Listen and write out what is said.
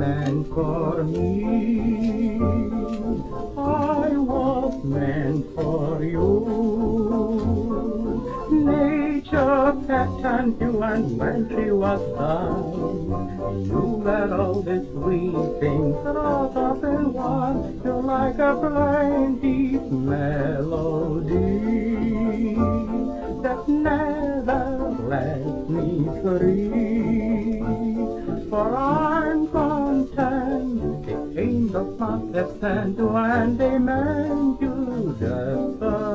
meant for me. I was meant for you. Nature patterned you, and when she was done, you were all the sweet things wrought up in one. You're like a plaintive melody that never lets me free. For I'm content, the angels must have sent when they meant you just the